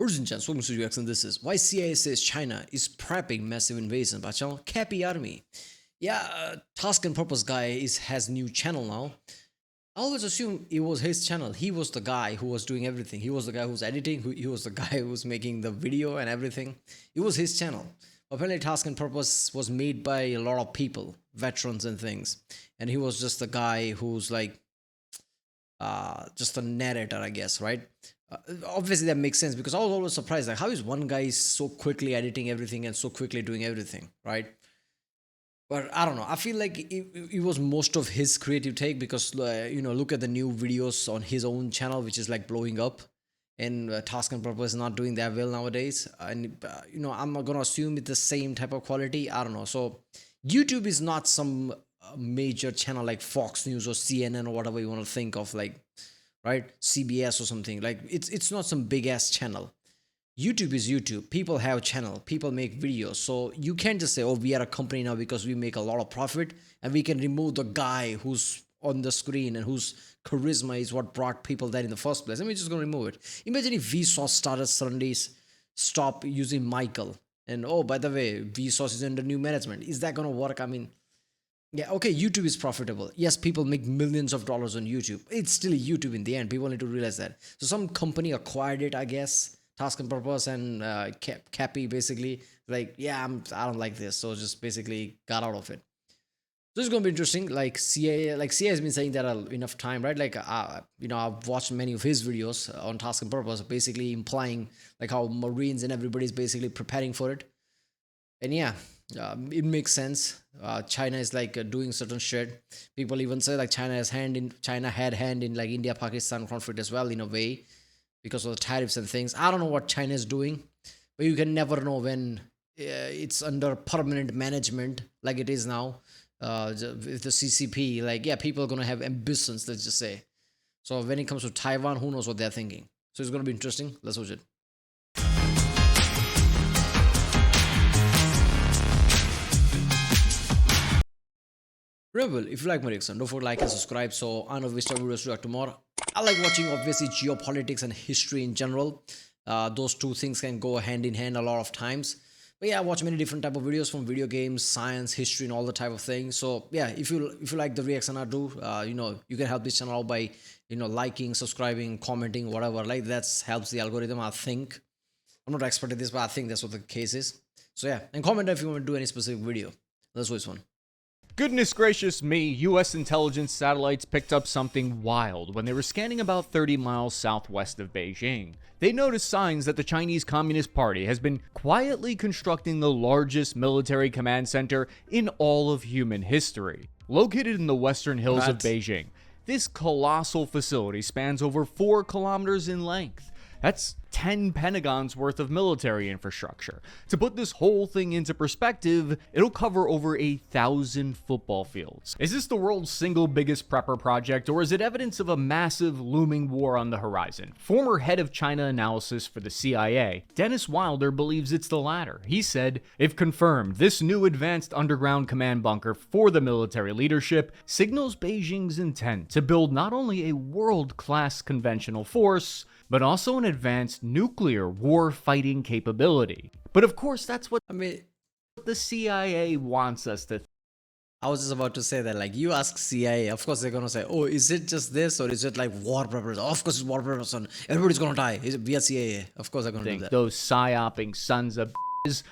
Urgent Chance, welcome to reaction. This is why CIA says China is prepping massive invasion by channel Cappy Army. Yeah, Task and Purpose guy has new channel now. I always assume it was his channel. He was the guy who was doing everything. He was the guy who was editing. He was the guy who was making the video and everything. It was his channel. Apparently, Task and Purpose was made by a lot of people, veterans and things, and he was just the guy who's like just a narrator, I guess, right? Obviously that makes sense because I was always surprised, like, how is one guy so quickly editing everything and so quickly doing everything, right? But I don't know, I feel like it was most of his creative take because look at the new videos on his own channel, which is like blowing up, and Task and Purpose is not doing that well nowadays, and I'm not gonna assume it's the same type of quality. I don't know. So YouTube is not some major channel like Fox News or CNN or whatever you want to think of, like, right, CBS or something. Like, it's not some big ass channel. YouTube is YouTube. People have channel, people make videos, so you can't just say, oh, we are a company now because we make a lot of profit and we can remove the guy who's on the screen and whose charisma is what brought people there in the first place, and we're just gonna remove it. Imagine if Vsauce started suddenly stop using Michael, and oh, by the way, Vsauce is under new management. Is that gonna work? I mean, yeah, okay, YouTube is profitable. Yes, people make millions of dollars on YouTube. It's still YouTube in the end. People need to realize that. So some company acquired it, I guess. Task and Purpose and Cappy basically, like, yeah, I don't like this. So just basically got out of it. So it's gonna be interesting. Like CA has been saying that enough time, right? Like, I've watched many of his videos on Task and Purpose, basically implying like how Marines and everybody's basically preparing for it. And yeah, it makes sense. China is like doing certain shit. People even say like China had hand in like India-Pakistan conflict as well, in a way, because of the tariffs and things. I don't know what China is doing, but you can never know when it's under permanent management like it is now. With the CCP, like, yeah, people are gonna have ambitions, let's just say. So when it comes to Taiwan, who knows what they're thinking? So it's gonna be interesting. Let's watch it. Rebel, if you like my reaction, don't forget to like and subscribe. So I know which type of videos to do tomorrow. I like watching obviously geopolitics and history in general. Those two things can go hand in hand a lot of times. But yeah, I watch many different type of videos from video games, science, history, and all the type of things. So yeah, if you like the reaction I do, you can help this channel out by liking, subscribing, commenting, whatever. Like, that helps the algorithm, I think. I'm not expert at this, but I think that's what the case is. So yeah, and comment if you want to do any specific video. Let's watch one. Goodness gracious me, US intelligence satellites picked up something wild when they were scanning about 30 miles southwest of Beijing. They noticed signs that the Chinese Communist Party has been quietly constructing the largest military command center in all of human history. Located in the western hills of Beijing, this colossal facility spans over 4 kilometers in length. That's 10 Pentagons worth of military infrastructure. To put this whole thing into perspective, it'll cover over 1,000 football fields. Is this the world's single biggest prepper project, or is it evidence of a massive looming war on the horizon? Former head of China analysis for the CIA, Dennis Wilder, believes it's the latter. He said, if confirmed, this new advanced underground command bunker for the military leadership signals Beijing's intent to build not only a world-class conventional force, but also an advanced nuclear war-fighting capability. But of course, that's what the CIA wants us to think. I was just about to say that, like, you ask CIA, of course they're gonna say, oh, is it just this, or is it like war preparation? Of course it's war preparation. Everybody's gonna die. We are CIA. Of course they're gonna do that. Those psyoping sons of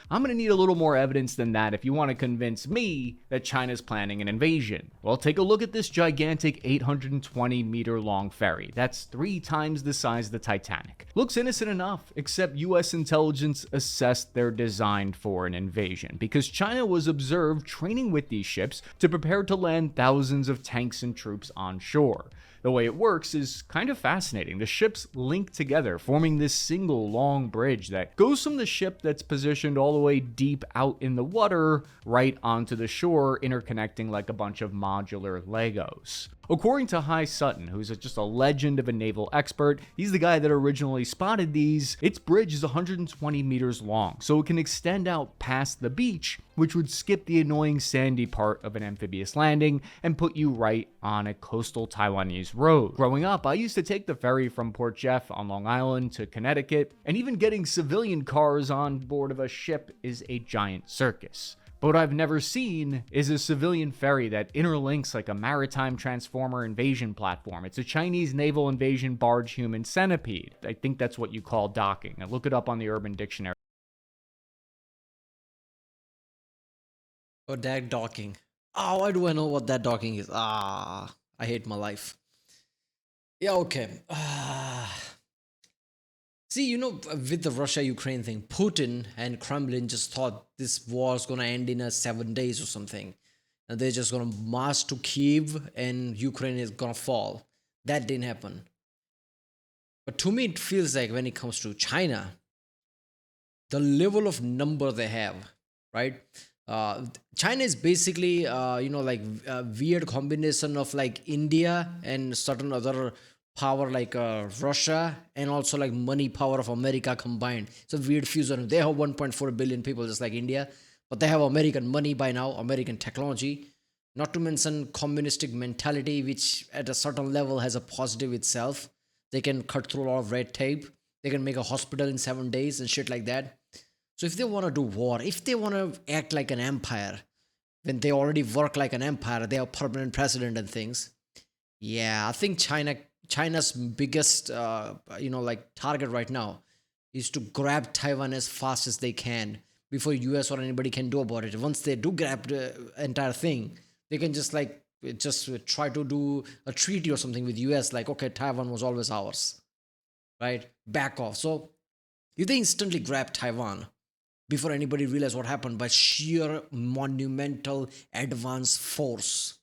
I'm gonna need a little more evidence than that if you want to convince me that China's planning an invasion. Well, take a look at this gigantic 820-meter long ferry. That's 3 times the size of the Titanic. Looks innocent enough, except US intelligence assessed they're designed for an invasion, because China was observed training with these ships to prepare to land thousands of tanks and troops on shore. The way it works is kind of fascinating. The ships link together, forming this single long bridge that goes from the ship that's positioned all the way deep out in the water right onto the shore, interconnecting like a bunch of modular Legos. According to Hai Sutton, who's just a legend of a naval expert, he's the guy that originally spotted these, its bridge is 120 meters long, so it can extend out past the beach, which would skip the annoying sandy part of an amphibious landing and put you right on a coastal Taiwanese road. Growing up, I used to take the ferry from Port Jeff on Long Island to Connecticut, and even getting civilian cars on board of a ship is a giant circus. But what I've never seen is a civilian ferry that interlinks like a maritime transformer invasion platform. It's a Chinese naval invasion barge human centipede. I think that's what you call docking. Now look it up on the Urban Dictionary. Oh, that docking. Oh, why do I know what that docking is? I hate my life. Yeah, okay. See, with the Russia-Ukraine thing, Putin and Kremlin just thought this war is going to end in 7 days or something. And they're just going to march to Kyiv and Ukraine is going to fall. That didn't happen. But to me, it feels like when it comes to China, the level of number they have, right? China is basically, like a weird combination of like India and certain other power like Russia and also like money power of America combined. It's a weird fusion. They have 1.4 billion people just like India, but they have American money by now, American technology, not to mention communistic mentality, which at a certain level has a positive itself. They can cut through a lot of red tape. They can make a hospital in 7 days and shit like that. So if they want to do war, if they want to act like an empire, when they already work like an empire, they have permanent president and things. Yeah, I think China's biggest, target right now is to grab Taiwan as fast as they can before US or anybody can do about it. Once they do grab the entire thing, they can just try to do a treaty or something with US, like, okay, Taiwan was always ours, right? Back off. So if they instantly grab Taiwan before anybody realizes what happened by sheer monumental advanced force,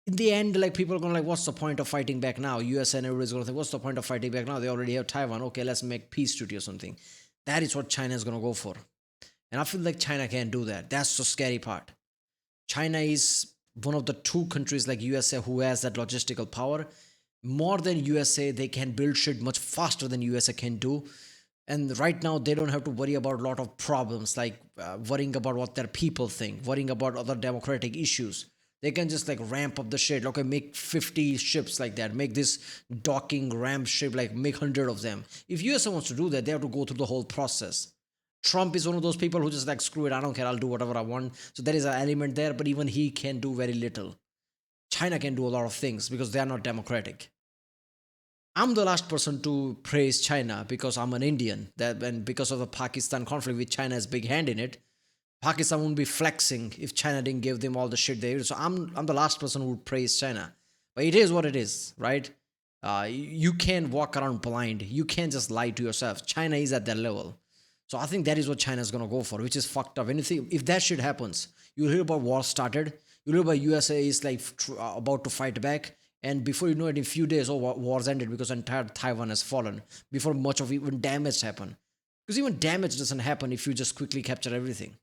in the end, like, people are going to like, what's the point of fighting back now? US and everybody's going to think, what's the point of fighting back now? They already have Taiwan. Okay, let's make peace treaty or something. That is what China is going to go for. And I feel like China can't do that. That's the scary part. China is one of the 2 countries like USA who has that logistical power. More than USA, they can build shit much faster than USA can do. And right now, they don't have to worry about a lot of problems, like worrying about what their people think, worrying about other democratic issues. They can just like ramp up the shit. Okay, make 50 ships like that. Make this docking ramp ship, like make 100 of them. If USA wants to do that, they have to go through the whole process. Trump is one of those people who just like, screw it, I don't care, I'll do whatever I want. So there is an element there, but even he can do very little. China can do a lot of things because they are not democratic. I'm the last person to praise China because I'm an Indian. And because of the Pakistan conflict with China has big hand in it, Pakistan wouldn't be flexing if China didn't give them all the shit they did. So I'm the last person who would praise China. But it is what it is, right? You can't walk around blind. You can't just lie to yourself. China is at that level. So I think that is what China is going to go for, which is fucked up. If that shit happens, you'll hear about war started. You'll hear about USA is like about to fight back. And before you know it, in a few days, war's ended because entire Taiwan has fallen. Before much of even damage happened. Because even damage doesn't happen if you just quickly capture everything.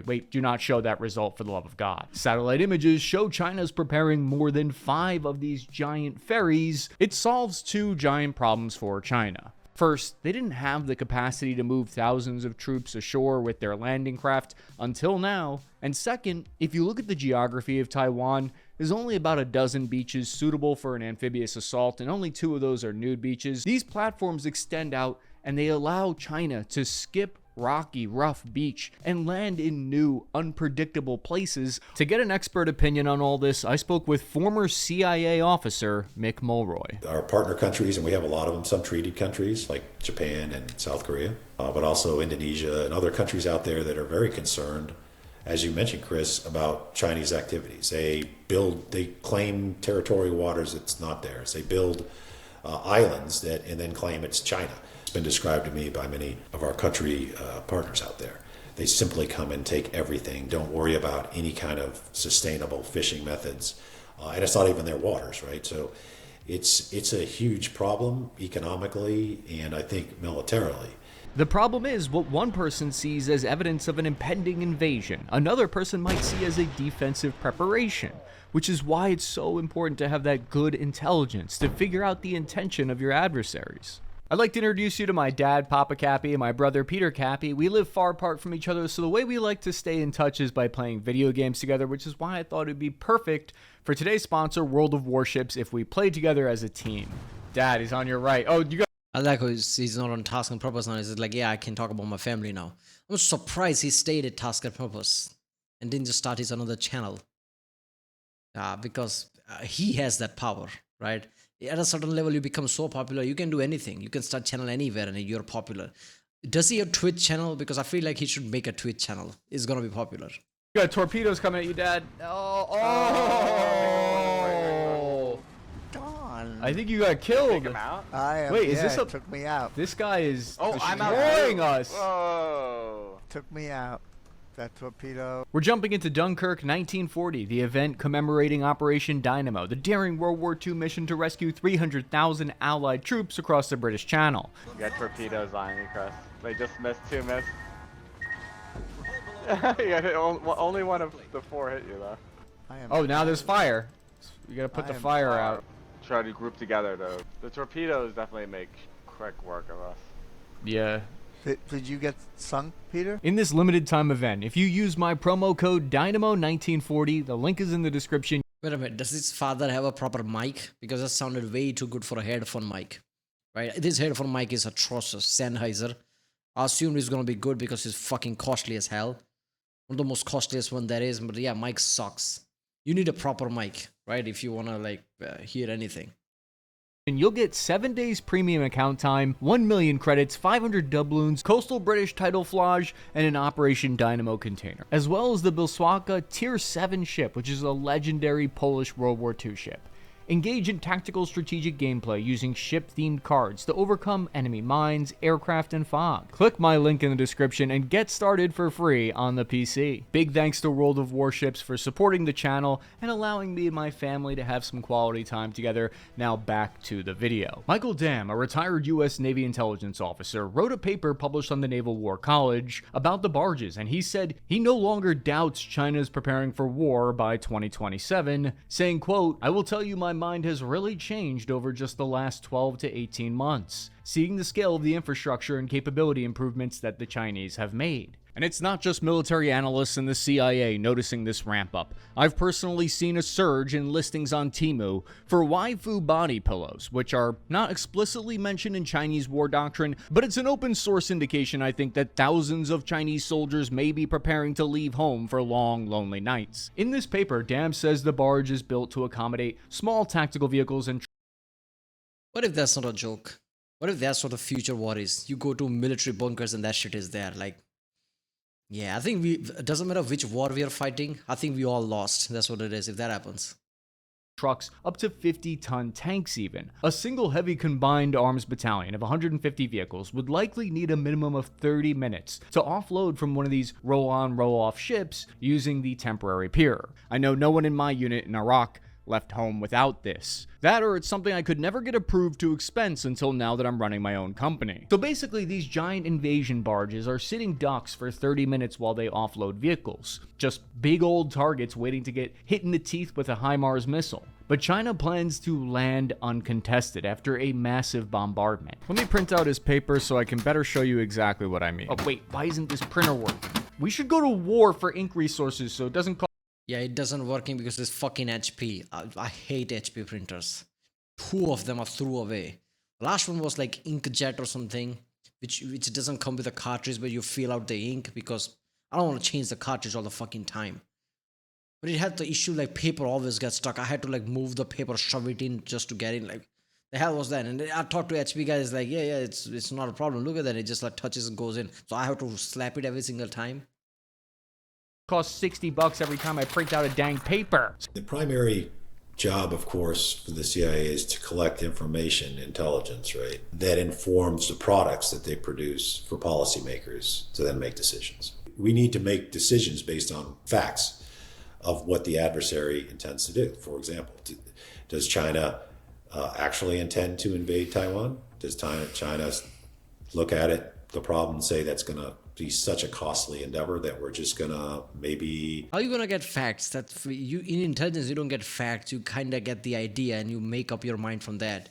Wait, do not show that result for the love of God. Satellite images show China's preparing more than 5 of these giant ferries. It solves 2 giant problems for China. First, they didn't have the capacity to move thousands of troops ashore with their landing craft until now. And second, if you look at the geography of Taiwan, there's only about a dozen beaches suitable for an amphibious assault, and only 2 of those are nude beaches. These platforms extend out, and they allow China to skip rocky, rough beach and land in new, unpredictable places. To get an expert opinion on all this, I spoke with former CIA officer Mick Mulroy. Our partner countries, and we have a lot of them, some treaty countries like Japan and South Korea, but also Indonesia and other countries out there that are very concerned, as you mentioned, Chris, about Chinese activities. They claim territorial waters that's not theirs. They build islands and then claim it's China. Been described to me by many of our country partners out there. They simply come and take everything, don't worry about any kind of sustainable fishing methods, and it's not even their waters, right? So it's a huge problem economically and I think militarily. The problem is what one person sees as evidence of an impending invasion, another person might see as a defensive preparation. which is why it's so important to have that good intelligence to figure out the intention of your adversaries. I'd like to introduce you to my dad, Papa Cappy, and my brother, Peter Cappy. We live far apart from each other, so the way we like to stay in touch is by playing video games together, which is why I thought it'd be perfect for today's sponsor, World of Warships, if we play together as a team. Dad, he's on your right. Oh, you got... I like how he's not on Task and Purpose now. He's like, yeah, I can talk about my family now. I'm surprised he stayed at Task and Purpose and didn't just start his another channel. Because he has that power, right? At a certain level, you become so popular, you can do anything. You can start channel anywhere and you're popular. Does he have a Twitch channel? Because I feel like he should make a Twitch channel. It's gonna be popular. You got torpedoes coming at you, Dad. Oh. Dawn. I think you got killed. Take him out? I am. Wait, is yeah, this a... it took me out. This guy is I'm out. destroying us. Whoa. Took me out. That torpedo. We're jumping into Dunkirk, 1940, the event commemorating Operation Dynamo, the daring World War II mission to rescue 300,000 Allied troops across the British Channel. You got torpedoes on you, Chris. They just missed 2 miss. Only one of the 4 hit you, though. I am. Oh, now there's fire. You gotta put the fire out. Try to group together, though. The torpedoes definitely make quick work of us. Yeah. Did you get sunk, Peter? In this limited time event, if you use my promo code DYNAMO1940, the link is in the description. Wait a minute, does his father have a proper mic? Because that sounded way too good for a headphone mic. Right? This headphone mic is atrocious. Sennheiser. I assumed it's gonna be good because it's fucking costly as hell. One of the most costliest one there is, but yeah, mic sucks. You need a proper mic, right? If you wanna hear anything. And you'll get 7 days premium account time, 1 million credits, 500 doubloons, coastal British tidal flage, and an Operation Dynamo container, as well as the Bilswaka Tier 7 ship, which is a legendary Polish World War II ship. Engage in tactical strategic gameplay using ship-themed cards to overcome enemy mines, aircraft, and fog. Click my link in the description and get started for free on the PC. Big thanks to World of Warships for supporting the channel and allowing me and my family to have some quality time together. Now back to the video. Michael Dam, a retired US Navy intelligence officer, wrote a paper published on the Naval War College about the barges, and he said he no longer doubts China's preparing for war by 2027, saying, quote, "I will tell you my mind has really changed over just the last 12 to 18 months, seeing the scale of the infrastructure and capability improvements that the Chinese have made." And it's not just military analysts and the CIA noticing this ramp up. I've personally seen a surge in listings on Temu for waifu body pillows, which are not explicitly mentioned in Chinese war doctrine, but it's an open source indication, I think, that thousands of Chinese soldiers may be preparing to leave home for long, lonely nights. In this paper, Dam says the barge is built to accommodate small tactical vehicles and... What if that's not a joke? What if that's what the future war is? You go to military bunkers and that shit is there. Yeah, I think it doesn't matter which war we are fighting. I think we all lost. That's what it is if that happens. Trucks, up to 50-ton tanks even. A single heavy combined arms battalion of 150 vehicles would likely need a minimum of 30 minutes to offload from one of these roll-on, roll-off ships using the temporary pier. I know no one in my unit in Iraq left home without this. That, or it's something I could never get approved to expense until now that I'm running my own company. So basically, these giant invasion barges are sitting ducks for 30 minutes while they offload vehicles. Just big old targets waiting to get hit in the teeth with a HIMARS missile. But China plans to land uncontested after a massive bombardment. Let me print out his paper so I can better show you exactly what I mean. Oh wait, why isn't this printer working? We should go to war for ink resources so it doesn't cost... Yeah, it doesn't working because it's fucking HP. I hate HP printers. 2 of them are threw away. The last one was like inkjet or something, which doesn't come with a cartridge, but you fill out the ink because I don't want to change the cartridge all the fucking time. But it had the issue like paper always gets stuck. I had to like move the paper, shove it in just to get in. Like, the hell was that? And I talked to HP guys like, yeah, it's not a problem. Look at that. It just like touches and goes in. So I have to slap it every single time. Costs $60 every time I print out a dang paper. The primary job, of course, for the CIA is to collect information, intelligence, right? That informs the products that they produce for policymakers to then make decisions. We need to make decisions based on facts of what the adversary intends to do. For example, does China actually intend to invade Taiwan? Does China look at it, the problem, and say that's going to be such a costly endeavor that we're just gonna maybe. How are you gonna get facts? That you in intelligence you don't get facts. You kind of get the idea and you make up your mind from that.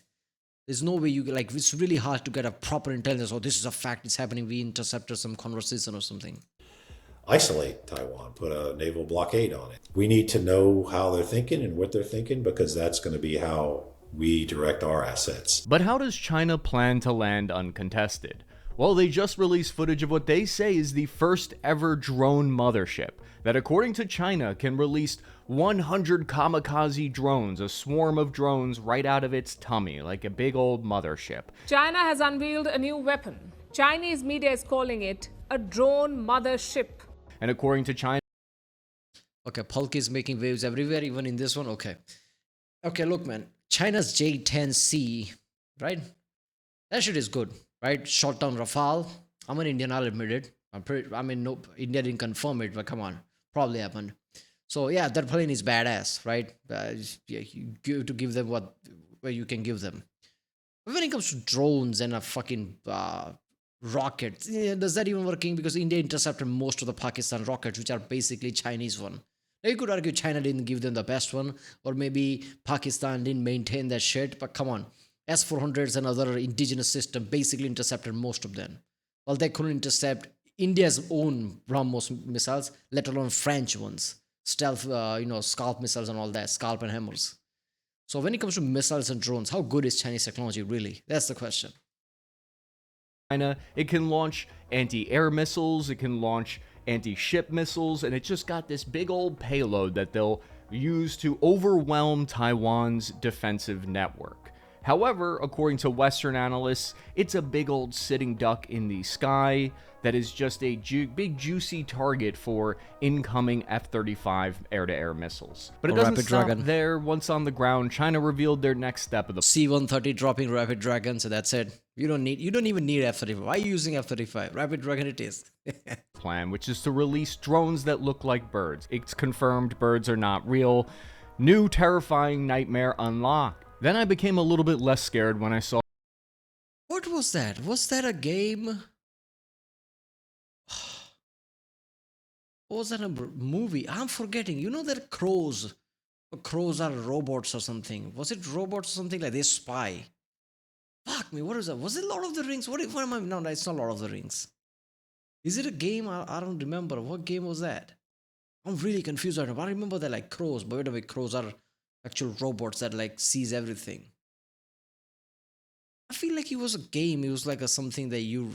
There's no way you like. It's really hard to get a proper intelligence. Oh, this is a fact. It's happening. We intercepted some conversation or something. Isolate Taiwan, put a naval blockade on it. We need to know how they're thinking and what they're thinking, because that's going to be how we direct our assets. But how does China plan to land uncontested? Well, they just released footage of what they say is the first ever drone mothership that, according to China, can release 100 kamikaze drones, a swarm of drones right out of its tummy, like a big old mothership. China has unveiled a new weapon. Chinese media is calling it a drone mothership. And according to China, Okay, Pulk is making waves everywhere, even in this one. Okay. Okay, look, man. China's J-10C, right? That shit is good, right? Shot down Rafale. I'm an Indian, I'll admit it. No, India didn't confirm it, but come on. Probably happened. So, yeah, that plane is badass, right? Yeah, you give them what you can give them. But when it comes to drones and a fucking rockets, does that even working? Because India intercepted most of the Pakistan rockets, which are basically Chinese one. Now you could argue China didn't give them the best one, or maybe Pakistan didn't maintain that shit. But come on, S-400s and other indigenous system basically intercepted most of them. Well, they couldn't intercept India's own BrahMos missiles, let alone French ones, stealth, scalp missiles and all that, scalp and hammers. So when it comes to missiles and drones, how good is Chinese technology really? That's the question. it can launch anti-air missiles, it can launch anti-ship missiles, and it just got this big old payload that they'll use to overwhelm Taiwan's defensive network. However, according to Western analysts, it's a big old sitting duck in the sky that is just a big juicy target for incoming F-35 air-to-air missiles. But it Or doesn't Rapid stop Dragon. there. Once on the ground, China revealed their next step of the C-130 dropping Rapid Dragon, so that's it. You don't even need F-35. Why are you using F-35? Rapid Dragon it is. plan, which is to release drones that look like birds. It's confirmed birds are not real. New terrifying nightmare unlocked. Then I became a little bit less scared when I saw What was that? Was that a game? Or was that a movie? I'm forgetting. You know that crows are robots or something. Was it robots or something like they spy? Fuck me, what is that? Was it Lord of the Rings? What am I? No, it's not Lord of the Rings. Is it a game? I don't remember. What game was that? I'm really confused right now. I remember that like crows, but wait a minute, crows are actual robots that like sees everything. I feel like it was a game. It was like a something that you.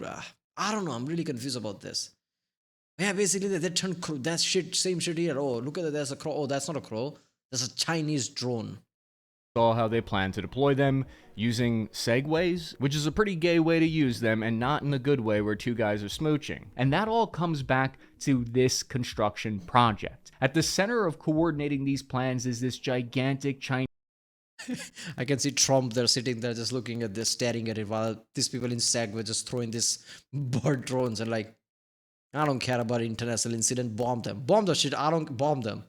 I don't know. I'm really confused about this. Yeah, basically they turned that shit, same shit here. Oh, look at that. There's a crow. Oh, that's not a crow. That's a Chinese drone. how they plan to deploy them using segways, which is a pretty gay way to use them and not in the good way where two guys are smooching. And that all comes back to this construction project. At the center of coordinating these plans is this gigantic Chinese I can see Trump there sitting there just looking at this, staring at it, while these people in SAG were just throwing these bird drones and like, I don't care about international incident, bomb them. Bomb the shit, I don't bomb them.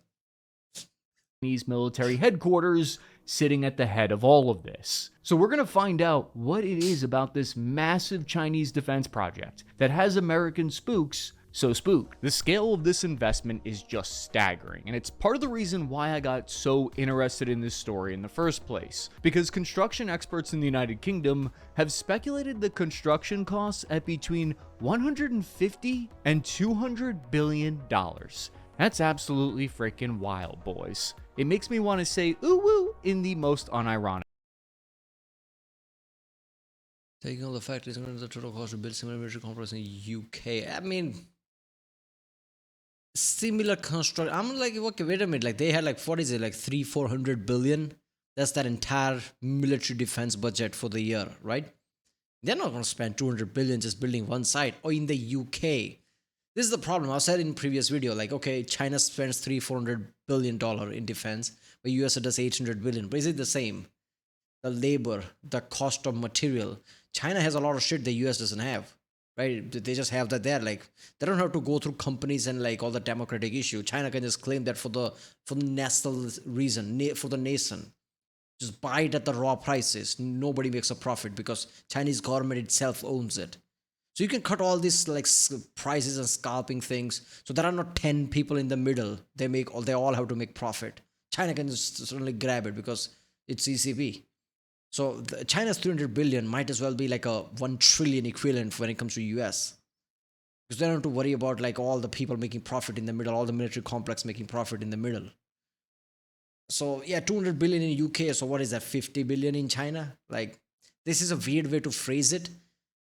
military headquarters sitting at the head of all of this. So we're going to find out what it is about this massive Chinese defense project that has American spooks so spooked. The scale of this investment is just staggering, and it's part of the reason why I got so interested in this story in the first place. Because construction experts in the United Kingdom have speculated the construction costs at between $150 and $200 billion. That's absolutely freaking wild, boys. It makes me want to say ooh woo in the most unironic. Taking all the factories under the total cost to build similar military complex in UK. I mean, similar construct. I'm like, okay, wait a minute. Like they had like what is it, like 300-400 billion? That's that entire military defense budget for the year, right? They're not going to spend 200 billion just building one site. Or in the UK, this is the problem. I said in previous video, like okay, China spends $300-400 billion in defense, but US does 800 billion. But is it the same? The labor, the cost of material. China has a lot of shit the US doesn't have, right? They just have that there. Like they don't have to go through companies and like all the democratic issue. China can just claim that for the national reason, for the nation. Just buy it at the raw prices. Nobody makes a profit because Chinese government itself owns it. So you can cut all these like prices and scalping things. So there are not 10 people in the middle. They all have to make profit. China can just suddenly grab it because it's CCP. So China's 300 billion might as well be like a 1 trillion equivalent when it comes to US. Because they don't have to worry about like all the people making profit in the middle, all the military complex making profit in the middle. So yeah, 200 billion in UK. So what is that? 50 billion in China? Like, this is a weird way to phrase it.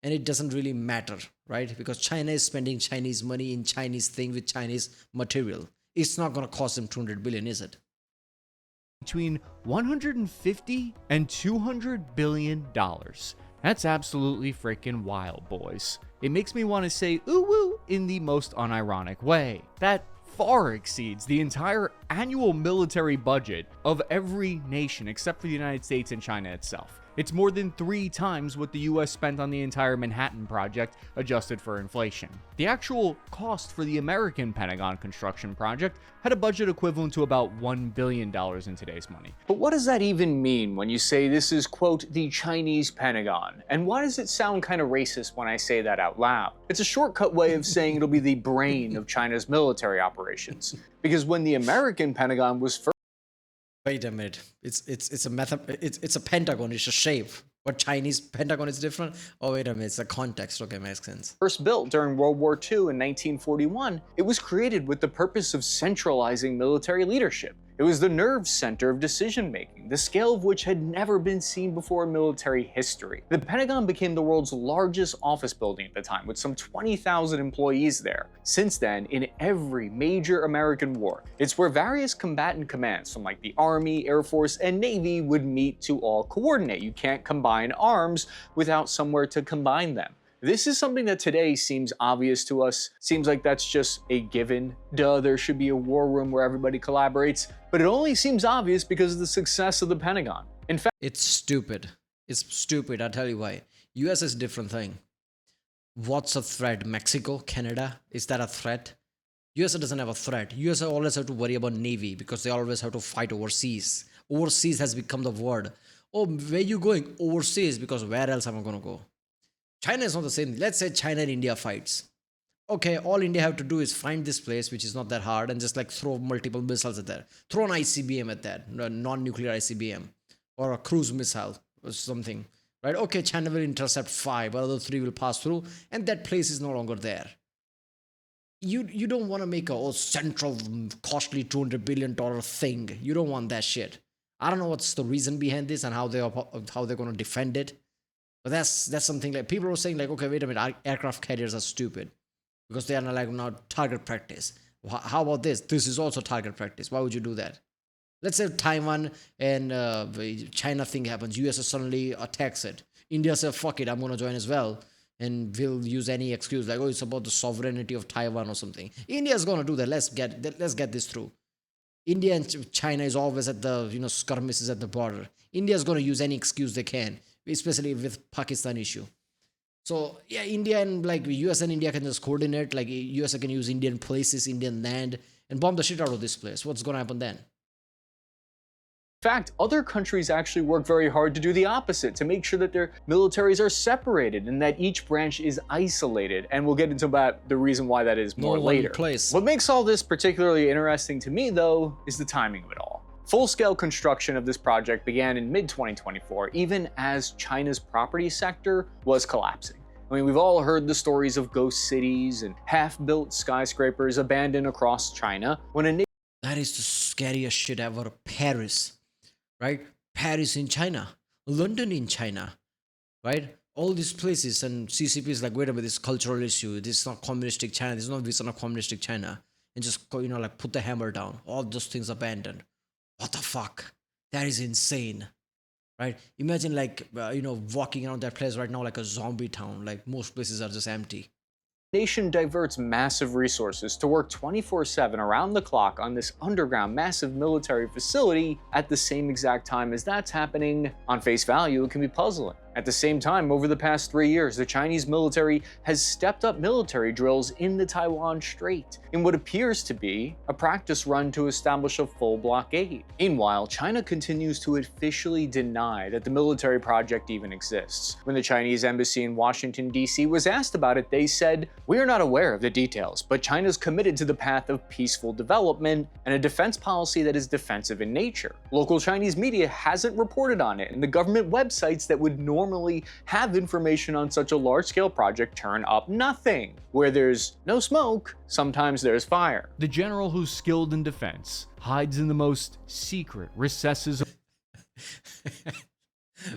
And it doesn't really matter, right? Because China is spending Chinese money in Chinese thing with Chinese material. It's not going to cost them 200 billion, is it? Between 150 and 200 billion dollars. That's absolutely freaking wild, boys. It makes me want to say ooh woo in the most unironic way. That far exceeds the entire annual military budget of every nation except for the United States and China itself. It's more than 3 times what the US spent on the entire Manhattan Project, adjusted for inflation. The actual cost for the American Pentagon construction project had a budget equivalent to about $1 billion in today's money. But what does that even mean when you say this is, quote, the Chinese Pentagon? And why does it sound kind of racist when I say that out loud? It's a shortcut way of saying it'll be the brain of China's military operations. Because when the American Pentagon was first Wait a minute. It's a pentagon. It's a shape. But Chinese pentagon is different? Oh, wait a minute. It's a context. Okay, makes sense. built during World War II in 1941, it was created with the purpose of centralizing military leadership. It was the nerve center of decision-making, the scale of which had never been seen before in military history. The Pentagon became the world's largest office building at the time, with some 20,000 employees there. Since then, in every major American war, it's where various combatant commands from like the Army, Air Force, and Navy would meet to all coordinate. You can't combine arms without somewhere to combine them. This is something that today seems obvious to us, seems like that's just a given. Duh, there should be a war room where everybody collaborates, but it only seems obvious because of the success of the Pentagon. In fact, It's stupid. It's stupid. I'll tell you why. US is a different thing. What's a threat? Mexico? Canada? Is that a threat? USA doesn't have a threat. USA always have to worry about Navy because they always have to fight overseas. Overseas has become the word. Oh, where you going? Overseas, because where else am I going to go? China is not the same. Let's say China and India fights. Okay, all India have to do is find this place, which is not that hard, and just like throw multiple missiles at that. Throw an ICBM at that, non-nuclear ICBM, or a cruise missile or something, right? Okay, China will intercept 5, but other 3 will pass through, and that place is no longer there. You don't want to make a central, costly $200 billion thing. You don't want that shit. I don't know what's the reason behind this and how they're going to defend it. But that's something like people were saying like, okay, wait a minute, aircraft carriers are stupid because they are like now target practice. How about this? This is also target practice. Why would you do that? Let's say Taiwan and China thing happens. US suddenly attacks it. India says, fuck it, I'm going to join as well. And we'll use any excuse like, oh, it's about the sovereignty of Taiwan or something. India's going to do that. Let's get this through. India and China is always at the skirmishes at the border. India's going to use any excuse they can, especially with Pakistan issue. So yeah, India and like US and India can just coordinate. Like US can use Indian places, Indian land, and bomb the shit out of this place. What's going to happen then? in fact, other countries actually work very hard to do the opposite, to make sure that their militaries are separated and that each branch is isolated. And we'll get into that, the reason why that is more later. What makes all this particularly interesting to me, though, is the timing of it all. Full-scale construction of this project began in mid-2024, even as China's property sector was collapsing. I mean, we've all heard the stories of ghost cities and half-built skyscrapers abandoned across China when that is the scariest shit ever. Paris, right? Paris in China, London in China, right? All these places, and CCP is like, wait a minute, this cultural issue, this is not communistic China, this is not communistic China, and just like put the hammer down. All those things abandoned. What the fuck? That is insane, right? Imagine like walking around that place right now like a zombie town. Like most places are just empty. nation diverts massive resources to work 24/7 around the clock on this underground massive military facility at the same exact time as that's happening. On face value, it can be puzzling. At the same time, over the past 3 years, the Chinese military has stepped up military drills in the Taiwan Strait in what appears to be a practice run to establish a full blockade. Meanwhile, China continues to officially deny that the military project even exists. When the Chinese embassy in Washington, D.C. was asked about it, they said, "We are not aware of the details, but China's committed to the path of peaceful development and a defense policy that is defensive in nature." Local Chinese media hasn't reported on it, and the government websites that would normally have information on such a large-scale project turn up nothing. Where there's no smoke, sometimes there's fire. The general who's skilled in defense hides in the most secret recesses of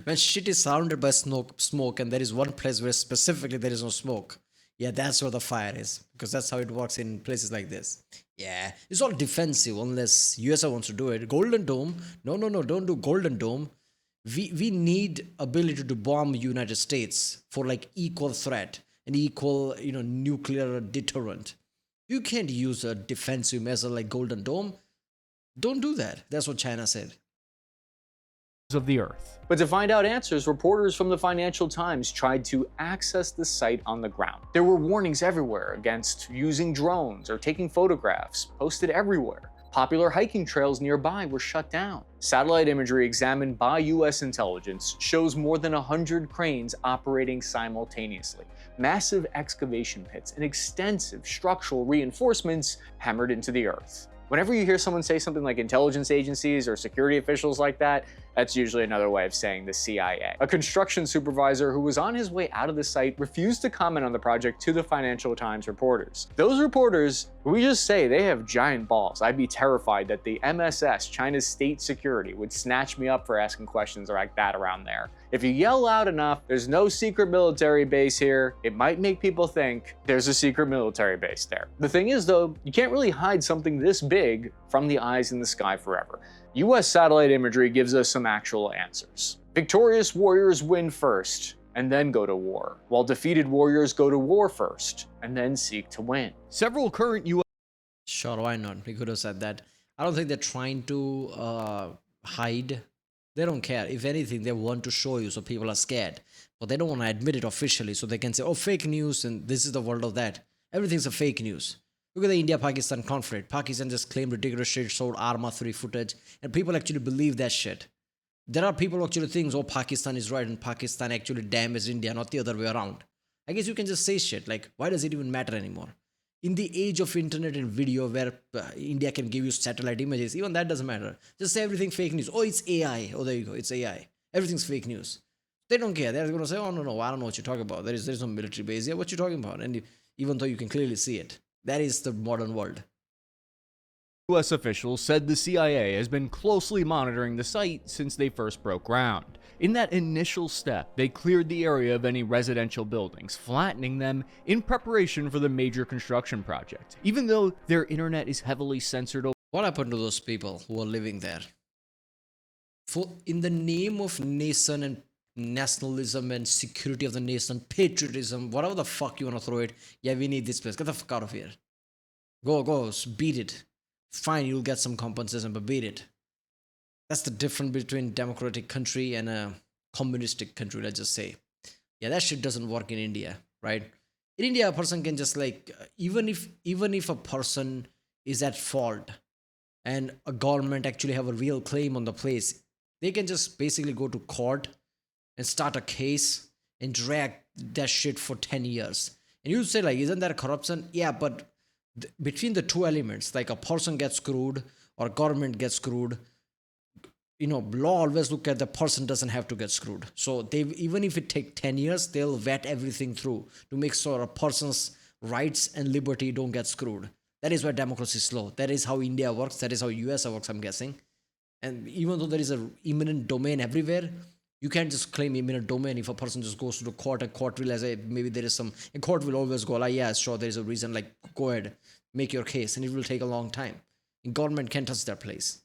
When shit is surrounded by smoke and there is one place where specifically there is no smoke, yeah, that's where the fire is, because that's how it works in places like this. Yeah, it's all defensive unless USA wants to do it. Golden Dome, no, don't do Golden Dome. We need ability to bomb United States for like equal threat and equal, nuclear deterrent. You can't use a defensive measure like Golden Dome. Don't do that. That's what China said. of the Earth. But to find out answers, reporters from the Financial Times tried to access the site on the ground. There were warnings everywhere against using drones or taking photographs, posted everywhere. Popular hiking trails nearby were shut down. Satellite imagery examined by US intelligence shows more than 100 cranes operating simultaneously, massive excavation pits, and extensive structural reinforcements hammered into the earth. Whenever you hear someone say something like intelligence agencies or security officials like that, that's usually another way of saying the CIA. A construction supervisor who was on his way out of the site refused to comment on the project to the Financial Times reporters. Those reporters, we just say they have giant balls. I'd be terrified that the MSS, China's state security, would snatch me up for asking questions like that around there. If you yell loud enough, there's no secret military base here, it might make people think there's a secret military base there. The thing is though, you can't really hide something this big from the eyes in the sky forever. US satellite imagery gives us some actual answers. Victorious warriors win first, and then go to war, while defeated warriors go to war first, and then seek to win. Several current US Sure, why not? We could have said that. I don't think they're trying to hide. They don't care. If anything, they want to show you so people are scared. But they don't want to admit it officially so they can say, oh, fake news, and this is the world of that. Everything's a fake news. Look at the India-Pakistan conflict. Pakistan just claimed ridiculous shit, showed Arma 3 footage, and people actually believe that shit. There are people who actually think, oh, Pakistan is right, and Pakistan actually damaged India, not the other way around. I guess you can just say shit, like, why does it even matter anymore? In the age of internet and video where India can give you satellite images, even that doesn't matter. Just say everything fake news. Oh, it's AI. Oh, there you go. It's AI. Everything's fake news. They don't care. They're going to say, oh, no, I don't know what you're talking about. There's no military base here. What you talking about? And even though you can clearly see it. That is the modern world. US officials said the CIA has been closely monitoring the site since they first broke ground. In that initial step, they cleared the area of any residential buildings, flattening them in preparation for the major construction project, even though their internet is heavily censored. What happened to those people who are living there? In the name of nation and nationalism and security of the nation, patriotism, whatever the fuck you want to throw it, yeah, we need this place. Get the fuck out of here. Go, beat it. Fine, you'll get some compensation, but beat it. That's the difference between democratic country and a communistic country, let's just say. Yeah, that shit doesn't work in India, right? In India, a person can just like, even if a person is at fault and a government actually have a real claim on the place, they can just basically go to court and start a case and drag that shit for 10 years. And you say like, isn't that corruption? Yeah, but between the two elements, like a person gets screwed or government gets screwed, law always look at the person doesn't have to get screwed. So they, even if it take 10 years, they'll vet everything through to make sure a person's rights and liberty don't get screwed. That is why democracy is slow. That is how India works. That is how US works, I'm guessing. And even though there is an imminent domain everywhere, you can't just claim imminent domain if a person just goes to the court and court realizes maybe there is some, and court will always go like, yeah, sure, there is a reason, like, go ahead, make your case, and it will take a long time. And government can't touch that place.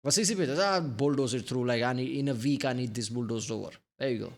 But CCP just, bulldoze it through, like, in a week, I need this bulldozed over. There you go.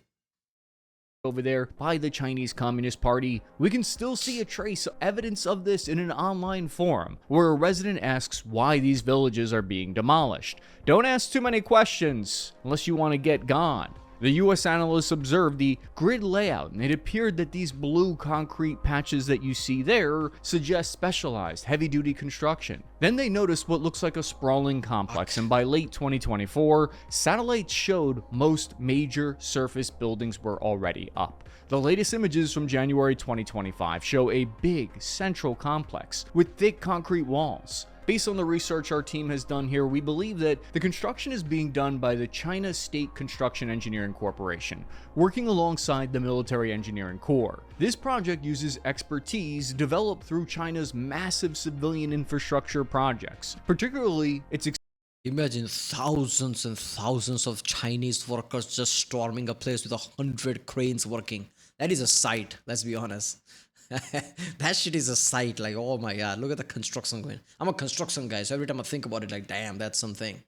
Over there by the Chinese Communist Party, we can still see a trace of evidence of this in an online forum where a resident asks why these villages are being demolished. Don't ask too many questions unless you want to get gone. The US analysts observed the grid layout, and it appeared that these blue concrete patches that you see there suggest specialized heavy-duty construction. Then they noticed what looks like a sprawling complex, and by late 2024, satellites showed most major surface buildings were already up. The latest images from January 2025 show a big central complex with thick concrete walls. Based on the research our team has done here, we believe that the construction is being done by the China State Construction Engineering Corporation, working alongside the Military Engineering Corps. This project uses expertise developed through China's massive civilian infrastructure projects, particularly its Imagine thousands and thousands of Chinese workers just storming a place with 100 cranes working. That is a sight, let's be honest. That shit is a sight. Like, oh my god, look at the construction going. I'm a construction guy, so every time I think about it, like, damn, that's something.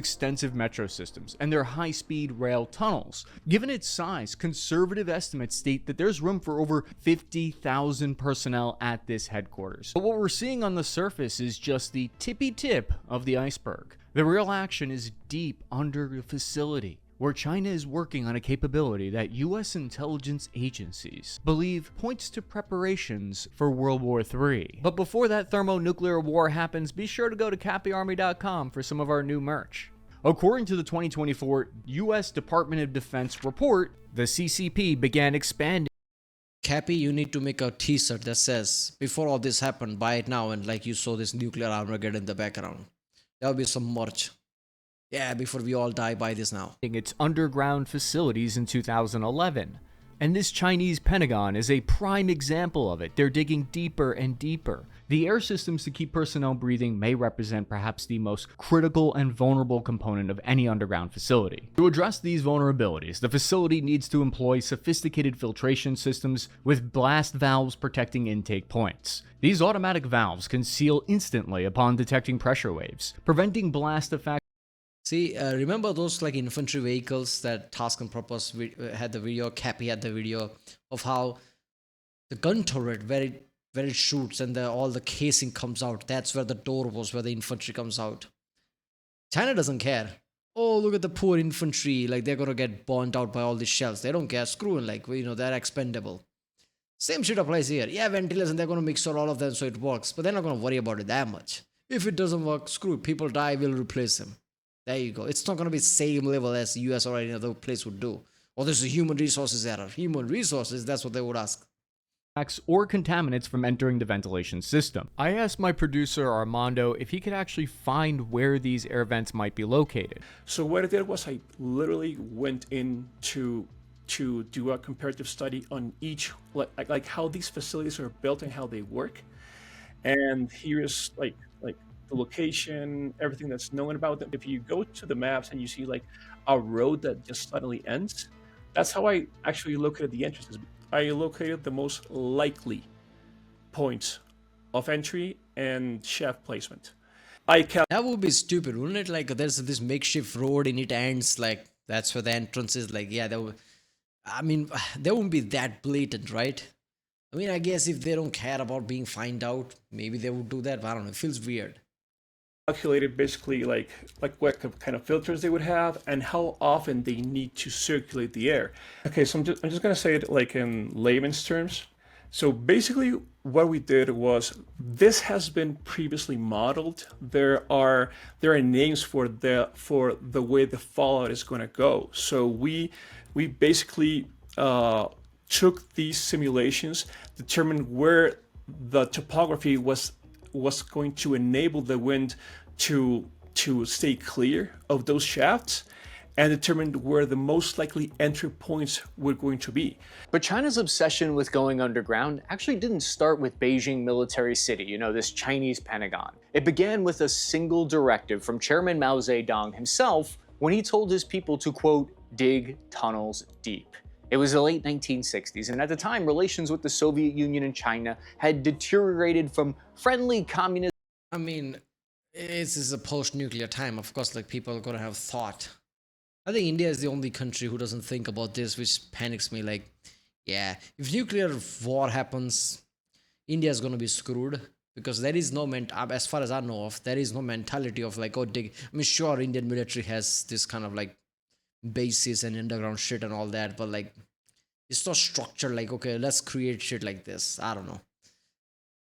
extensive metro systems and their high-speed rail tunnels. Given its size, conservative estimates state that there's room for over 50,000 personnel at this headquarters. But what we're seeing on the surface is just the tippy tip of the iceberg. The real action is deep under the facility, where China is working on a capability that US intelligence agencies believe points to preparations for World War III. But before that thermonuclear war happens, be sure to go to cappyarmy.com for some of our new merch. According to the 2024 US Department of Defense report, the CCP began expanding. Cappy, you need to make a t-shirt that says, before all this happened, buy it now, and like you saw this nuclear armor get in the background. There'll be some merch. Yeah, before we all die, buy this now. Its underground facilities in 2011. And this Chinese Pentagon is a prime example of it. They're digging deeper and deeper. The air systems to keep personnel breathing may represent perhaps the most critical and vulnerable component of any underground facility. To address these vulnerabilities, the facility needs to employ sophisticated filtration systems with blast valves protecting intake points. These automatic valves can seal instantly upon detecting pressure waves, preventing blast effects. See, remember those like infantry vehicles that Task and Purpose had the video, Cappy had the video of how the gun turret where it shoots and all the casing comes out. That's where the door was, where the infantry comes out. China doesn't care. Oh, look at the poor infantry, like they're gonna get burnt out by all these shells. They don't care. Screw it, like, you know, they're expendable. Same shit applies here. Yeah, ventilation, they're gonna mix out all of them so it works, but they're not gonna worry about it that much. If it doesn't work, screw it. People die, we'll replace them. There you go. It's not going to be same level as US or any other place would do. Or there's a human resources error. Human resources, that's what they would ask. Or contaminants from entering the ventilation system. I asked my producer Armando if he could actually find where these air vents might be located. So what I did was I literally went in to do a comparative study on each, like how these facilities are built and how they work. And here's like the location, everything that's known about them. If you go to the maps and you see like a road that just suddenly ends, that's how I actually located the entrances. I located the most likely points of entry and shaft placement. That would be stupid, wouldn't it? Like there's this makeshift road and it ends, like that's where the entrance is. Like, yeah, they wouldn't be that blatant, right? I mean, I guess if they don't care about being found out, maybe they would do that, but I don't know, it feels weird. Calculated basically like what kind of filters they would have and how often they need to circulate the air. Okay, so I'm just gonna say it like in layman's terms. So basically what we did was, this has been previously modeled. There are names for the way the fallout is gonna go. So we basically took these simulations, determined where the topography was going to enable the wind to stay clear of those shafts, and determined where the most likely entry points were going to be. But China's obsession with going underground actually didn't start with Beijing Military City, you know, this Chinese Pentagon. It began with a single directive from Chairman Mao Zedong himself when he told his people to, quote, dig tunnels deep. It was the late 1960s, and at the time, relations with the Soviet Union and China had deteriorated from friendly communist. I mean, this is a post-nuclear time. Of course, like, people are gonna have thought. I think India is the only country who doesn't think about this, which panics me. Like, yeah, if nuclear war happens, India is gonna be screwed, because there is no as far as I know of, there is no mentality of like, oh, dig. I mean, sure, Indian military has this kind of like bases and underground shit and all that, but like it's not structured like, okay, let's create shit like this. I don't know.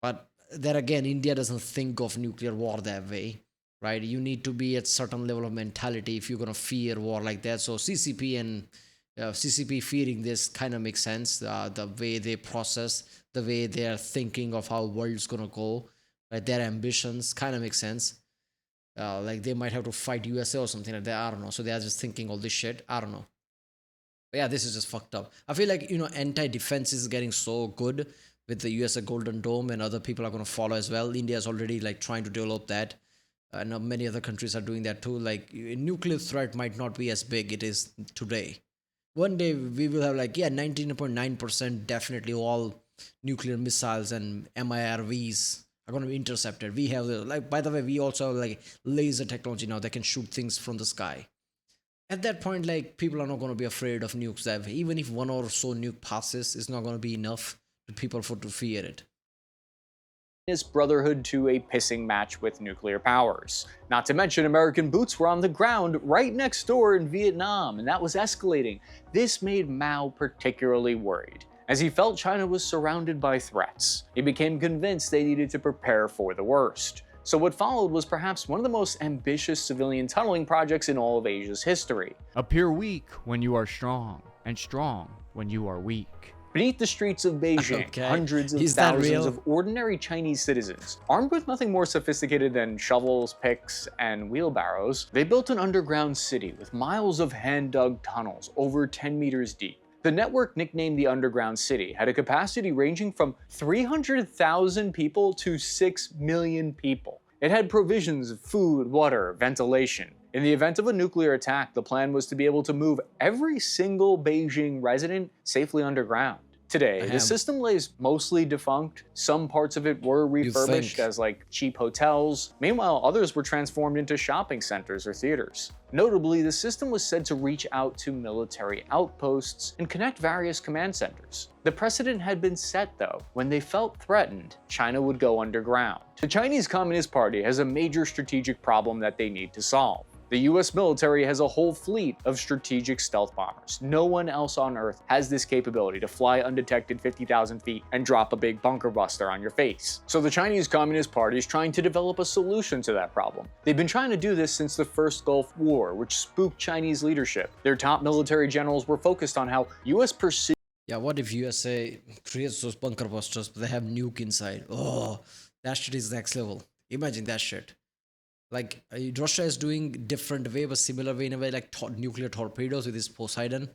But there again, India doesn't think of nuclear war that way, right? You need to be at certain level of mentality if you're gonna fear war like that. So CCP and CCP fearing this kind of makes sense. The way they process, the way they are thinking of how world's gonna go, right? Their ambitions kind of make sense. Like they might have to fight USA or something like that. I don't know. So they are just thinking all this shit. I don't know. But yeah, this is just fucked up. I feel like, anti-defense is getting so good with the USA Golden Dome, and other people are going to follow as well. India is already like trying to develop that. And many other countries are doing that too. Like nuclear threat might not be as big it is today. One day we will have like, yeah, 99.9% definitely all nuclear missiles and MIRVs are going to be intercepted. We have like, by the way, we also have like laser technology now that can shoot things from the sky. At that point, like people are not going to be afraid of nukes. That way. Even if one or so nuke passes, it's not going to be enough to people to fear it. Brotherhood to a pissing match with nuclear powers. Not to mention American boots were on the ground right next door in Vietnam, and that was escalating. This made Mao particularly worried, as he felt China was surrounded by threats. He became convinced they needed to prepare for the worst. So what followed was perhaps one of the most ambitious civilian tunneling projects in all of Asia's history. Appear weak when you are strong, and strong when you are weak. Beneath the streets of Beijing, Okay. hundreds of Is that thousands real? of ordinary Chinese citizens, armed with nothing more sophisticated than shovels, picks, and wheelbarrows, they built an underground city with miles of hand-dug tunnels over 10 meters deep. The network, nicknamed the Underground City, had a capacity ranging from 300,000 people to 6 million people. It had provisions of food, water, ventilation. In the event of a nuclear attack, the plan was to be able to move every single Beijing resident safely underground. Today, the system lays mostly defunct. Some parts of it were refurbished as like cheap hotels. Meanwhile, others were transformed into shopping centers or theaters. Notably, the system was said to reach out to military outposts and connect various command centers. The precedent had been set though. When they felt threatened, China would go underground. The Chinese Communist Party has a major strategic problem that they need to solve. The US military has a whole fleet of strategic stealth bombers. No one else on Earth has this capability to fly undetected 50,000 feet and drop a big bunker buster on your face. So the Chinese Communist Party is trying to develop a solution to that problem. They've been trying to do this since the first Gulf War, which spooked Chinese leadership. Their top military generals were focused on how US pursued. Yeah, what if USA creates those bunker busters, but they have nuke inside? Oh, that shit is next level. Imagine that shit. Like Russia is doing different way, but similar way in a way, like nuclear torpedoes with this Poseidon,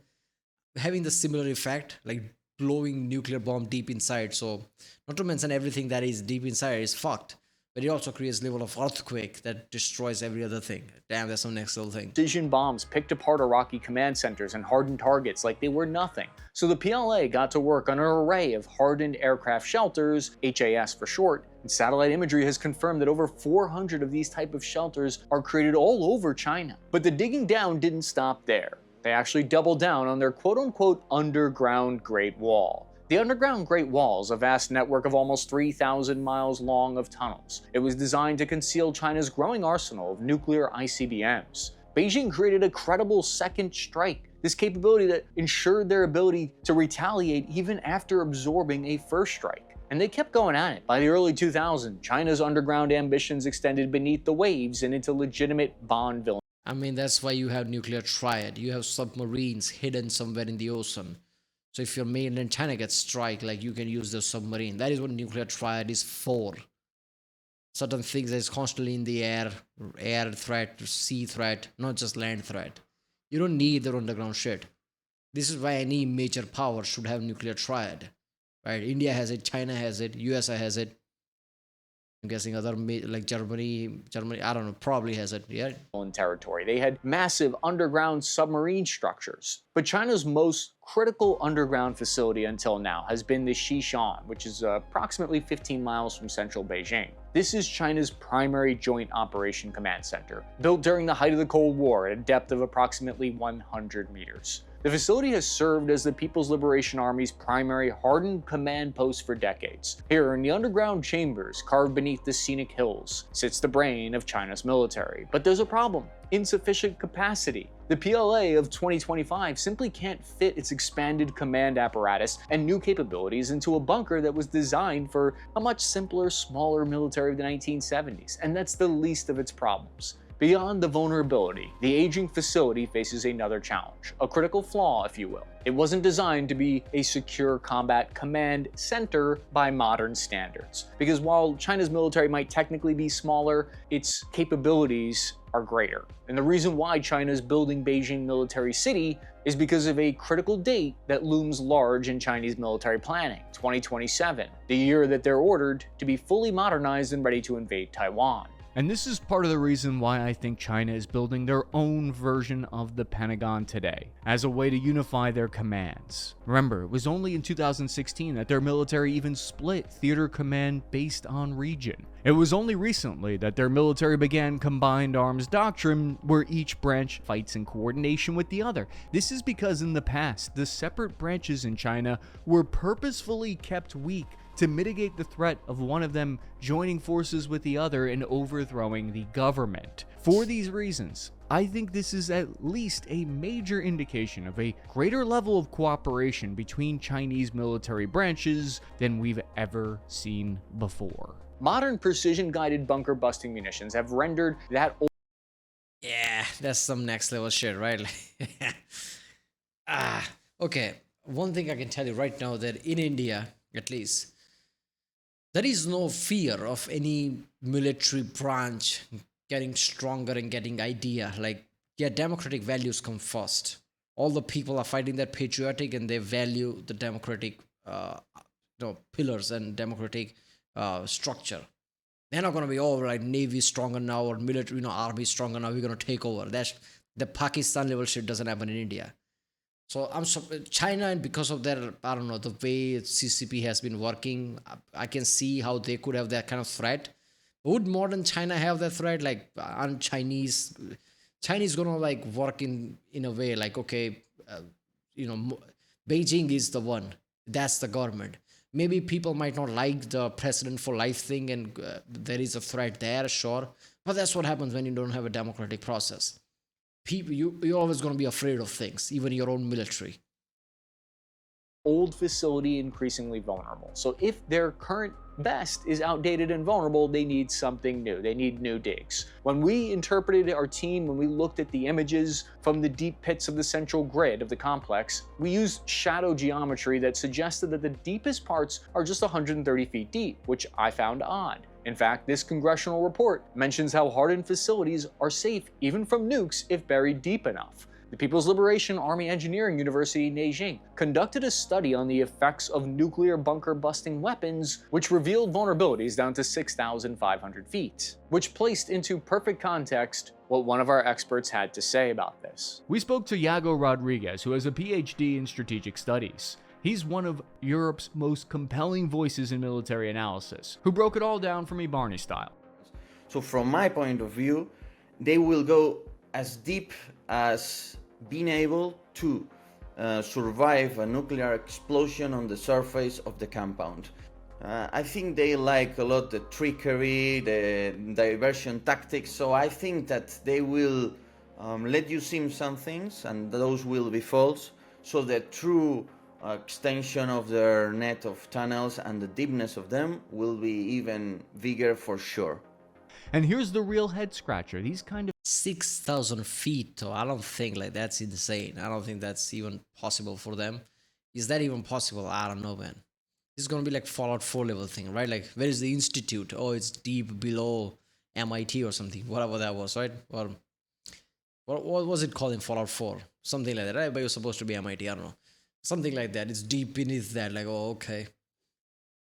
having the similar effect, like blowing nuclear bomb deep inside. So not to mention everything that is deep inside is fucked, but it also creates level of earthquake that destroys every other thing. Damn, that's some next level thing. Precision bombs picked apart Iraqi command centers and hardened targets like they were nothing. So the PLA got to work on an array of hardened aircraft shelters, HAS for short, and satellite imagery has confirmed that over 400 of these type of shelters are created all over China. But the digging down didn't stop there. They actually doubled down on their quote-unquote underground Great Wall. The underground Great Wall is a vast network of almost 3,000 miles long of tunnels. It was designed to conceal China's growing arsenal of nuclear ICBMs. Beijing created a credible second strike, this capability that ensured their ability to retaliate even after absorbing a first strike. And they kept going at it. By the early 2000s, China's underground ambitions extended beneath the waves and into legitimate Bond villains. I mean, that's why you have nuclear triad. You have submarines hidden somewhere in the ocean. So if your mainland China gets strike, like you can use the submarine. That is what nuclear triad is for. Certain things that is constantly in the air threat, sea threat, not just land threat. You don't need their underground shit. This is why any major power should have nuclear triad. Right? India has it, China has it, USA has it. I'm guessing other like Germany, I don't know, probably has it, yeah? Territory. They had massive underground submarine structures. But China's most critical underground facility until now has been the Xishan, which is approximately 15 miles from central Beijing. This is China's primary joint operation command center, built during the height of the Cold War at a depth of approximately 100 meters. The facility has served as the People's Liberation Army's primary hardened command post for decades. Here, in the underground chambers carved beneath the scenic hills, sits the brain of China's military. But there's a problem: insufficient capacity. The PLA of 2025 simply can't fit its expanded command apparatus and new capabilities into a bunker that was designed for a much simpler, smaller military of the 1970s, and that's the least of its problems. Beyond the vulnerability, the aging facility faces another challenge, a critical flaw, if you will. It wasn't designed to be a secure combat command center by modern standards, because while China's military might technically be smaller, its capabilities are greater. And the reason why China is building Beijing Military City is because of a critical date that looms large in Chinese military planning, 2027, the year that they're ordered to be fully modernized and ready to invade Taiwan. And this is part of the reason why I think China is building their own version of the Pentagon today, as a way to unify their commands. Remember, it was only in 2016 that their military even split theater command based on region. It was only recently that their military began combined arms doctrine, where each branch fights in coordination with the other. This is because in the past, the separate branches in China were purposefully kept weak to mitigate the threat of one of them joining forces with the other and overthrowing the government. For these reasons, I think this is at least a major indication of a greater level of cooperation between Chinese military branches than we've ever seen before. Modern precision-guided bunker-busting munitions have rendered that Yeah, that's some next level shit, right? Okay. One thing I can tell you right now, that in India, at least, there is no fear of any military branch getting stronger and getting idea. Like, yeah, democratic values come first. All the people are fighting that patriotic, and they value the democratic pillars and democratic structure. They're not gonna be, oh, like, navy stronger now or military, army stronger now, we're gonna take over. That's the Pakistan level shit doesn't happen in India. So China, and because of their, I don't know, the way CCP has been working, I can see how they could have that kind of threat. Would modern China have that threat? Like, Chinese gonna like work in a way like, okay, Beijing is the one, that's the government. Maybe people might not like the president for life thing, and there is a threat there, sure. But that's what happens when you don't have a democratic process. People, you're always going to be afraid of things, even your own military. old facility increasingly vulnerable. So if their current best is outdated and vulnerable, they need something new. They need new digs. When we interpreted our team, when we looked at the images from the deep pits of the central grid of the complex, we used shadow geometry that suggested that the deepest parts are just 130 feet deep, which I found odd. In fact, this congressional report mentions how hardened facilities are safe even from nukes if buried deep enough. The People's Liberation Army Engineering University, Beijing, conducted a study on the effects of nuclear bunker-busting weapons, which revealed vulnerabilities down to 6,500 feet, which placed into perfect context what one of our experts had to say about this. We spoke to Yago Rodriguez, who has a PhD in strategic studies. He's one of Europe's most compelling voices in military analysis, who broke it all down for me Barney style. So from my point of view, they will go as deep as being able to survive a nuclear explosion on the surface of the compound. I think they like a lot the trickery, the diversion tactics, so I think that they will let you see some things and those will be false, so the true extension of their net of tunnels and the deepness of them will be even bigger for sure. And here's the real head scratcher. These kind of 6,000 feet, so I don't think like that's insane. I don't think that's even possible for them. Is that even possible? I don't know, man. This is gonna be like Fallout 4 level thing, right? Like, where is the institute? Oh, it's deep below MIT or something, whatever that was, right? Or what was it called in Fallout 4? Something like that, right? But you're supposed to be MIT, I don't know. Something like that. It's deep beneath that, like, oh, okay.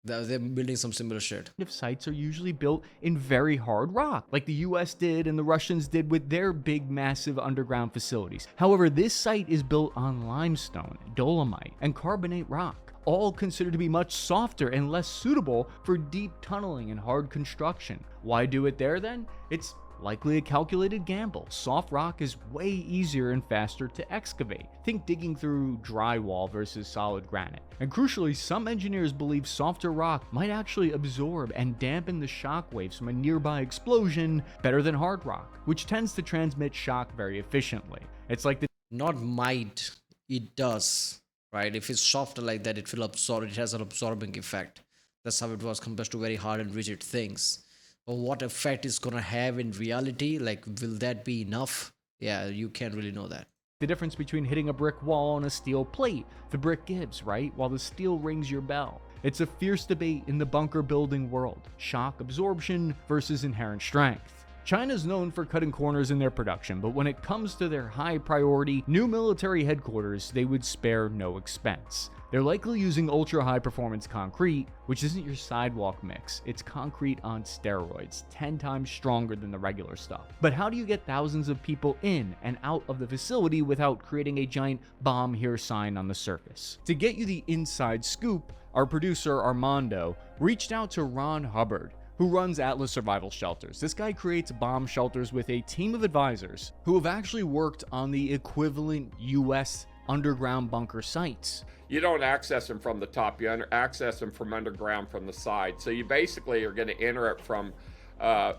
They're building some similar shit. Sites are usually built in very hard rock, like the US did and the Russians did with their big, massive underground facilities. However, this site is built on limestone, dolomite, and carbonate rock, all considered to be much softer and less suitable for deep tunneling and hard construction. Why do it there then? It's Likely a calculated gamble. Soft rock is way easier and faster to excavate. Think digging through drywall versus solid granite. And crucially, some engineers believe softer rock might actually absorb and dampen the shock waves from a nearby explosion better than hard rock, which tends to transmit shock very efficiently. It's like the Not might, it does, right? If it's softer like that, it will absorb, it has an absorbing effect. That's how it was compared to very hard and rigid things. But what effect it's gonna have in reality, like, will that be enough? Yeah, you can't really know that. The difference between hitting a brick wall on a steel plate. The brick gives, right? While the steel rings your bell. It's a fierce debate in the bunker building world. Shock absorption versus inherent strength. China's known for cutting corners in their production, but when it comes to their high priority new military headquarters, they would spare no expense. They're likely using ultra high performance concrete, which isn't your sidewalk mix. It's concrete on steroids, 10 times stronger than the regular stuff. But how do you get thousands of people in and out of the facility without creating a giant bomb here sign on the surface? To get you the inside scoop, our producer Armando reached out to Ron Hubbard, who runs Atlas Survival Shelters. This guy creates bomb shelters with a team of advisors who have actually worked on the equivalent US underground bunker sites. You don't access them from the top, you access them from underground from the side. So you basically are going to enter it from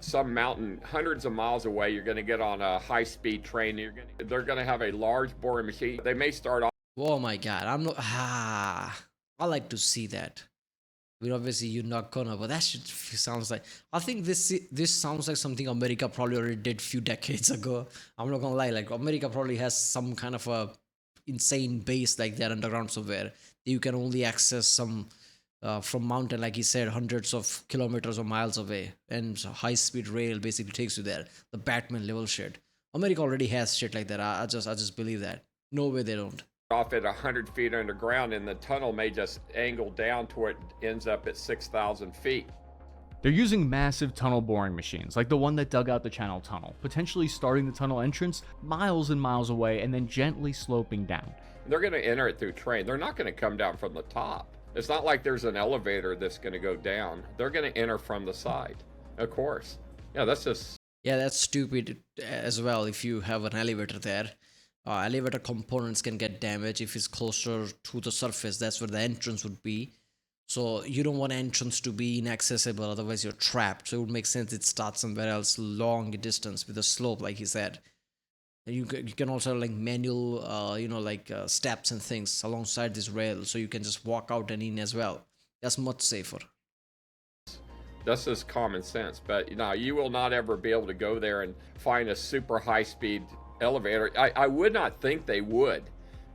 some mountain hundreds of miles away. You're going to get on a high-speed train. They're going to have a large boring machine. They may start off. Oh my god, I'm not. I like to see that. I mean, obviously you're not gonna, but that shit sounds like. I think this sounds like something America probably already did few decades ago. I'm not gonna lie, like America probably has some kind of a insane base like that underground somewhere that you can only access some from mountain, like he said, hundreds of kilometers or miles away, and high speed rail basically takes you there. The Batman level shit. America already has shit like that. I just believe that. No way they don't. Off at 100 feet underground, and the tunnel may just angle down to it ends up at 6,000 feet. They're using massive tunnel boring machines, like the one that dug out the Channel Tunnel, potentially starting the tunnel entrance miles and miles away and then gently sloping down. They're going to enter it through train. They're not going to come down from the top. It's not like there's an elevator that's going to go down. They're going to enter from the side, of course. Yeah, that's just... Yeah, that's stupid as well if you have an elevator there. Elevator components can get damaged if it's closer to the surface. That's where the entrance would be. So you don't want entrance to be inaccessible, otherwise you're trapped. So it would make sense it starts somewhere else, long distance with a slope, like he said. And you can also have like manual, steps and things alongside this rail, so you can just walk out and in as well. That's much safer. That's just common sense. But you will not ever be able to go there and find a super high-speed elevator. I would not think they would,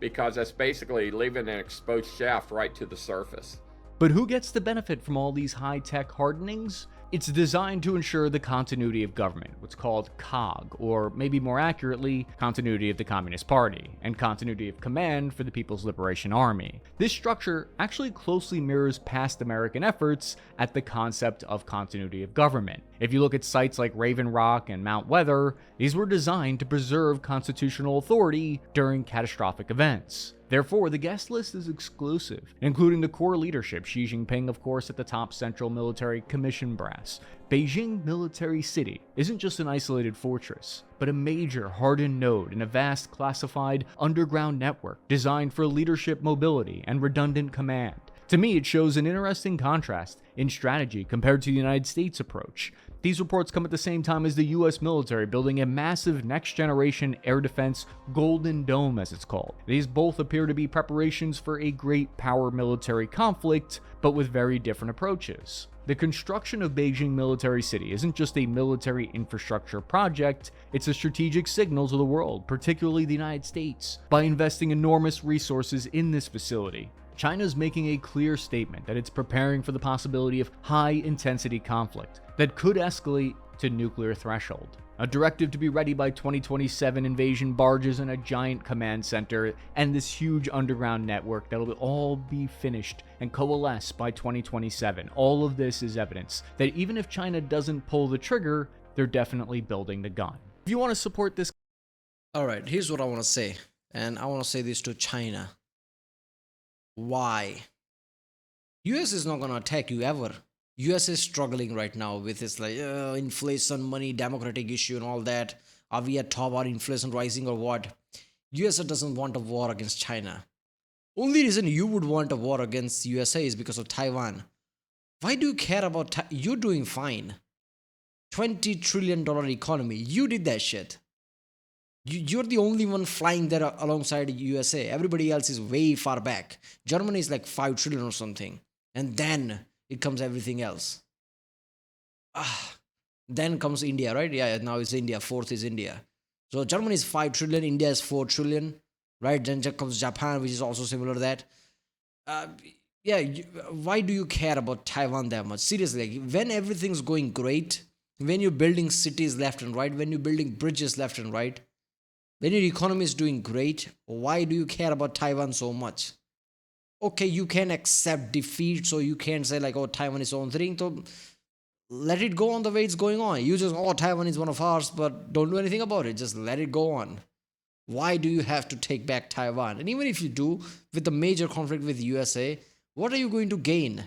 because that's basically leaving an exposed shaft right to the surface. But who gets the benefit from all these high-tech hardenings? It's designed to ensure the continuity of government, what's called COG, or maybe more accurately, continuity of the Communist Party, and continuity of command for the People's Liberation Army. This structure actually closely mirrors past American efforts at the concept of continuity of government. If you look at sites like Raven Rock and Mount Weather, these were designed to preserve constitutional authority during catastrophic events. Therefore, the guest list is exclusive, including the core leadership, Xi Jinping, of course, at the top Central Military Commission brass. Beijing Military City isn't just an isolated fortress, but a major hardened node in a vast classified underground network designed for leadership mobility and redundant command. To me, it shows an interesting contrast in strategy compared to the United States approach. These reports come at the same time as the US military building a massive next-generation air defense Golden Dome, as it's called. These both appear to be preparations for a great power military conflict, but with very different approaches. The construction of Beijing Military City isn't just a military infrastructure project, it's a strategic signal to the world, particularly the United States. By investing enormous resources in this facility, China's making a clear statement that it's preparing for the possibility of high-intensity conflict that could escalate to nuclear threshold. A directive to be ready by 2027 invasion barges and a giant command center, and this huge underground network that'll all be finished and coalesce by 2027. All of this is evidence that even if China doesn't pull the trigger, they're definitely building the gun. If you want to support this... Alright, here's what I want to say. And I want to say this to China. Why? US is not going to attack you ever. US is struggling right now with its like inflation, money, democratic issue, and all that. Are we at top? Are inflation rising or what? USA doesn't want a war against China. Only reason you would want a war against USA is because of Taiwan. Why do you care about you're doing fine. $20 trillion economy. You did that shit. You're the only one flying there alongside USA. Everybody else is way far back. Germany is like 5 trillion or something. And then it comes everything else. Then comes India, right? Yeah, now it's India. Fourth is India. So Germany is 5 trillion. India is 4 trillion. Right? Then comes Japan, which is also similar to that. Why do you care about Taiwan that much? Seriously, like, when everything's going great, when you're building cities left and right, when you're building bridges left and right, when your economy is doing great, why do you care about Taiwan so much? Okay, you can accept defeat, so you can't say like, oh, Taiwan is its own thing. So let it go on the way it's going on. You just, oh, Taiwan is one of ours, but don't do anything about it. Just let it go on. Why do you have to take back Taiwan? And even if you do, with the major conflict with USA, what are you going to gain?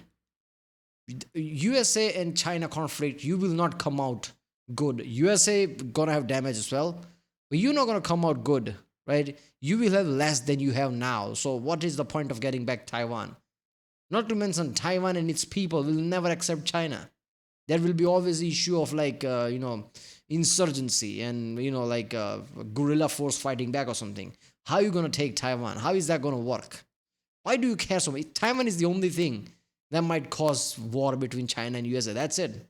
USA and China conflict, you will not come out good. USA gonna have damage as well, but you're not gonna come out good, right? You will have less than you have now. So what is the point of getting back Taiwan? Not to mention Taiwan and its people will never accept China. There will be always issue of like insurgency and guerrilla force fighting back or something. How are you gonna take Taiwan? How is that gonna work? Why do you care so much? Taiwan is the only thing that might cause war between China and USA. That's it.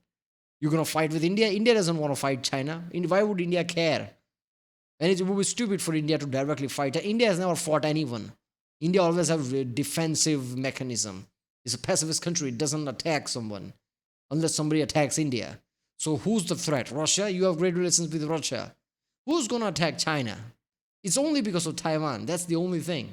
You're gonna fight with India? India doesn't want to fight China. Why would India care? And it would be stupid for India to directly fight. India has never fought anyone. India always have a defensive mechanism. It's a pacifist country. It doesn't attack someone unless somebody attacks India. So who's the threat? Russia? You have great relations with Russia. Who's gonna attack China? It's only because of Taiwan. That's the only thing.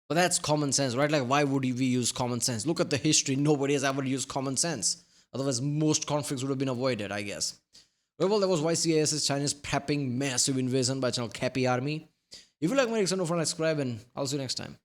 But that's common sense, right? Like, why would we use common sense? Look at the history. Nobody has ever used common sense. Otherwise, most conflicts would have been avoided, I guess. Well, that was YCAS's China's prepping massive invasion by channel Cappy Army. If you like my reaction, don't forget to subscribe, and I'll see you next time.